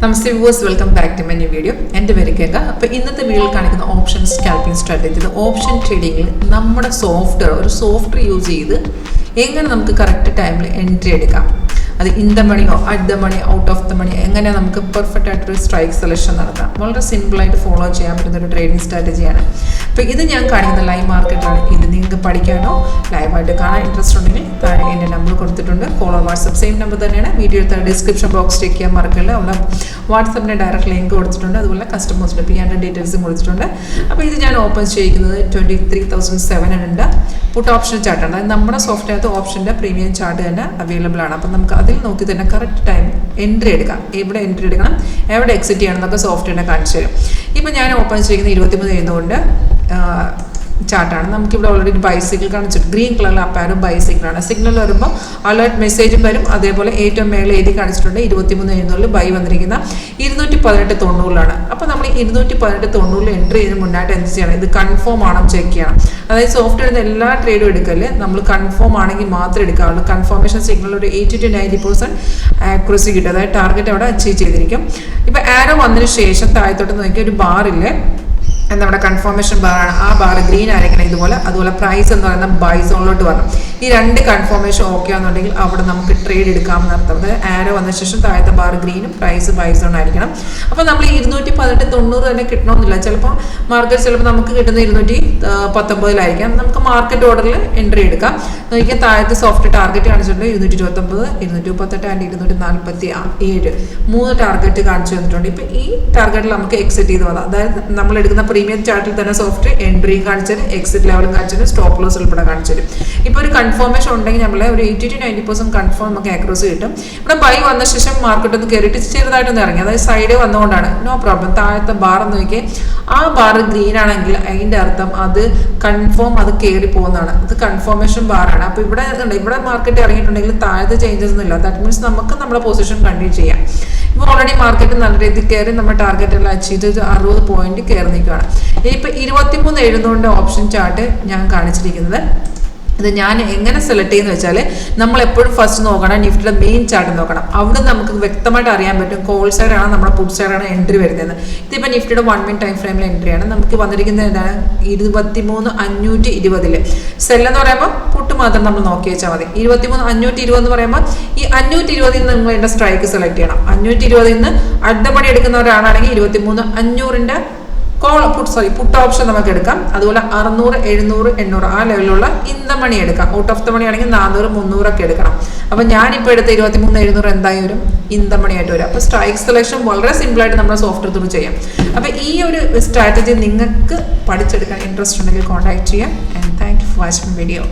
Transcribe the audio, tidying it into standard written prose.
Namaste viewers, welcome back to my new video. എൻ്റെ പേര് കേക. അപ്പോൾ ഇന്നത്തെ വീഡിയോയിൽ കാണിക്കുന്ന ഓപ്ഷൻ സ്കാൽപ്പിംഗ് സ്ട്രാറ്റജി, ഓപ്ഷൻ ട്രേഡിംഗിൽ നമ്മുടെ സോഫ്റ്റ്വെയർ യൂസ് ചെയ്ത് എങ്ങനെ നമുക്ക് കറക്റ്റ് ടൈമിൽ എൻട്രി എടുക്കാം, അത് ഇൻ ദ മണിയോ at the money out of the money എങ്ങനെ നമുക്ക് പെർഫെക്റ്റ് ആയിട്ടൊരു സ്ട്രൈക്ക് സെലക്ഷൻ നടത്താം. വളരെ സിമ്പിളായിട്ട് ഫോളോ ചെയ്യാൻ പറ്റുന്ന ഒരു ട്രേഡിംഗ് സ്ട്രാറ്റജിയാണ്. അപ്പോൾ ഇത് ഞാൻ കാണിക്കുന്ന ലൈവ് മാർക്കറ്റാണ്. ഇത് നിങ്ങൾക്ക് പഠിക്കാനോ ലൈവായിട്ട് കാണാൻ ഇൻട്രസ്റ്റ് ഉണ്ടെങ്കിൽ താഴെ എൻ്റെ നമ്പർ കൊടുത്തിട്ടുണ്ട്. കോളർ വാട്സപ്പ് സെയിം നമ്പർ തന്നെയാണ്. വീഡിയോ ഡിസ്ക്രിപ്ഷൻ ബോക്സ് ചെക്ക് ചെയ്യാൻ മറക്കില്ല. അവിടെ വാട്സപ്പിൻ്റെ ഡയറക്റ്റ് ലിങ്ക് കൊടുത്തിട്ടുണ്ട്. അതുപോലെ കസ്റ്റമേഴ്സിൻ്റെ P&L ഡീറ്റെയിൽസും കൊടുത്തിട്ടുണ്ട്. അപ്പോൾ ഇത് ഞാൻ ഓപ്പൺ ചെയ്യിക്കുന്നത് 23,700 പുട്ട് ഓപ്ഷൻ ചാർട്ടാണ്. അതായത് നമ്മുടെ സോഫ്റ്റ്വെയർ ഓപ്ഷൻ്റെ പ്രീമിയം ചാർട്ട് തന്നെ അവൈലബിൾ ആണ്. അപ്പം നമുക്ക് അതിൽ നോക്കി തന്നെ കറക്റ്റ് ടൈം എൻട്രി എടുക്കാം, എവിടെ എൻട്രി എടുക്കണം, എവിടെ എക്സിറ്റ് ചെയ്യണം എന്നൊക്കെ സോഫ്റ്റ്വെയറിനെ കാണിച്ചു തരും. ഇപ്പം ഞാൻ ഓപ്പൺ ചെയ്യുന്നത് 23 എഴുതുകൊണ്ട് ചാർട്ടാണ്. നമുക്കിവിടെ ഓൾറെഡി ഒരു ബൈസൈക്കിൾ കാണിച്ചിട്ട് ഗ്രീൻ കളറിൽ അപ്പാരും ബൈസൈക്കിളാണ്. സിഗ്നൽ വരുമ്പോൾ അലേർട്ട് മെസ്സേജും വരും. അതേപോലെ ഏറ്റവും മേളിൽ എഴുതി കാണിച്ചിട്ടുണ്ട് 23 ബായി വന്നിരിക്കുന്ന 218.90 അപ്പോൾ നമ്മൾ 218.90 എൻട്രി ചെയ്തതിന് മുന്നായിട്ട് എന്ത് ചെയ്യണം, ഇത് കൺഫേം ആണോ ചെക്ക് ചെയ്യണം. അതായത് സോഫ്റ്റ്വെയറിൻ്റെ എല്ലാ ട്രേഡും എടുക്കല് നമ്മൾ കൺഫേം ആണെങ്കിൽ മാത്രമേ എടുക്കാവുള്ളൂ. കൺഫർമേഷൻ സിഗ്നൽ ഒരു 80 to 90% ആക്യുറസി കിട്ടും. അതായത് ടാർഗറ്റ് അവിടെ അച്ചീവ് ചെയ്തിരിക്കും. ഇപ്പോൾ ആരോ വന്നതിന് ശേഷം താഴത്തോട്ട് നോക്കിയ ഒരു ബാറില്ലേ, നമ്മുടെ കൺഫർമേഷൻ ബാറാണ്. ആ ബാർ ഗ്രീൻ ആയിരിക്കണം ഇതുപോലെ. അതുപോലെ പ്രൈസ് എന്ന് പറയുന്ന ബൈ സോണിലോട്ട് വരണം. ഈ രണ്ട് കൺഫർമേഷൻ ഓക്കെ ആണെന്നുണ്ടെങ്കിൽ അവിടെ നമുക്ക് ട്രേഡ് എടുക്കാമെന്ന് അർത്ഥം. അതായത് ആരോ വന്ന ശേഷം താഴത്തെ ബാർ ഗ്രീനും പ്രൈസ് ബൈ സോൺ ആയിരിക്കണം. അപ്പോൾ നമ്മൾ 218.90 തന്നെ കിട്ടണമെന്നില്ല. ചിലപ്പോൾ മാർക്കറ്റ് നമുക്ക് കിട്ടുന്ന 219 നമുക്ക് മാർക്കറ്റ് ഓർഡറിൽ എൻട്രി എടുക്കാം. നോക്കിയാൽ താഴത്തെ സോഫ്റ്റ് ടാർഗറ്റ് കാണിച്ചിട്ടുണ്ട് 229, 238 ആൻഡ് 247 3 ടാർഗറ്റ് കാണിച്ചു തന്നിട്ടുണ്ട്. ഇപ്പം ഈ ടാർഗറ്റിൽ നമുക്ക് എക്സിറ്റ് ചെയ്ത് വരാം. അതായത് നമ്മൾ എടുക്കുന്ന പ്രീമിയം ചാർട്ടിൽ തന്നെ സോഫ്റ്റ് എൻട്രിയും കാണിച്ചത്, എക്സിറ്റ് ലെവലും കാണിച്ചത്, സ്റ്റോപ്പ് ലോസ് ഉൾപ്പെടെ കാണിച്ചത്. ഇപ്പോൾ ഒരു കൺഫർമേഷൻ ഉണ്ടെങ്കിൽ നമ്മളെ ഒരു 80 to 90% കൺഫേം നമുക്ക് ആക്യുറസി കിട്ടും. ഇവിടെ ബൈ വന്ന ശേഷം മാർക്കറ്റ് ഒന്ന് കയറിയിട്ട് ചെറുതായിട്ടൊന്ന് ഇറങ്ങി, അതായത് സൈഡ് വന്നുകൊണ്ടാണ്, നോ പ്രോബ്ലം. താഴത്തെ ബാർ നോക്കിയാൽ ആ ബാർ ഗ്രീൻ ആണെങ്കിൽ അതിൻ്റെ അർത്ഥം അത് കൺഫേം, അത് കയറി പോകുന്നതാണ്. അത് കൺഫർമേഷൻ ബാറാണ്. അപ്പോൾ ഇവിടെ മാർക്കറ്റ് ഇറങ്ങിയിട്ടുണ്ടെങ്കിൽ താഴത്തെ ചേഞ്ചസ് ഒന്നും ഇല്ല. ദാറ്റ് മീൻസ് നമുക്ക് നമ്മുടെ പൊസിഷൻ കണ്ടിന്യൂ ചെയ്യാം. ഇപ്പോൾ ഓൾറെഡി മാർക്കറ്റ് നല്ല രീതിയിൽ കയറി നമ്മുടെ ടാർഗറ്റ് എല്ലാം അച്ചീവ് ചെയ്ത് 60 പോയിന്റ് കയറി നിൽക്കുകയാണ്. ഇപ്പോൾ 23 ഓപ്ഷൻ ചാർട്ട് ഞാൻ കാണിച്ചിരിക്കുന്നത്. ഇത് ഞാൻ എങ്ങനെ സെലക്ട് ചെയ്യുന്നത് വെച്ചാൽ നമ്മൾ എപ്പോഴും ഫസ്റ്റ് നോക്കണം നിഫ്റ്റിയുടെ മെയിൻ ചാർട്ട് നോക്കണം. അവിടെ നമുക്ക് വ്യക്തമായിട്ട് അറിയാൻ പറ്റും കോൾ സൈഡാണ് നമ്മുടെ പുട്ട് സൈഡാണ് എൻട്രി വരുന്നത്. ഇതിപ്പോൾ നിഫ്റ്റിയുടെ 1 minute ടൈം ഫ്രെയിമിൽ എൻട്രിയാണ്. നമുക്ക് വന്നിരിക്കുന്നത് എന്താണ് 23,520 സെല്ലെന്ന് പറയുമ്പോൾ പുട്ട് മാത്രം നമ്മൾ നോക്കി വെച്ചാൽ മതി. 23,520 എന്ന് പറയുമ്പോൾ ഈ 520 നിങ്ങൾ എൻ്റെ സ്ട്രൈക്ക് സെലക്ട് ചെയ്യണം. 520 അടുത്ത പണി എടുക്കുന്നവരാണെങ്കിൽ 23,500 പുട്ട് ഓപ്ഷൻ നമുക്ക് എടുക്കാം. അതുപോലെ 600, 700, 800 ആ ലെവലിലുള്ള ഇൻ ദ മണി എടുക്കാം. ഔട്ട് ഓഫ് ദ മണി ആണെങ്കിൽ 400, 300 ഒക്കെ എടുക്കണം. അപ്പോൾ ഞാനിപ്പോൾ എടുത്ത 23,700 എന്തായി വരും, ഇൻ ദ മണി ആയിട്ട് വരും. അപ്പോൾ സ്ട്രൈക്ക് സെലക്ഷൻ വളരെ സിമ്പിളായിട്ട് നമ്മുടെ സോഫ്റ്റ്വെയർ ത്രൂ ചെയ്യാം. അപ്പോൾ ഈ ഒരു സ്ട്രാറ്റജി നിങ്ങൾക്ക് പഠിച്ചെടുക്കാൻ ഇൻട്രസ്റ്റ് ഉണ്ടെങ്കിൽ കോൺടാക്ട് ചെയ്യാം. And thank you for watching video.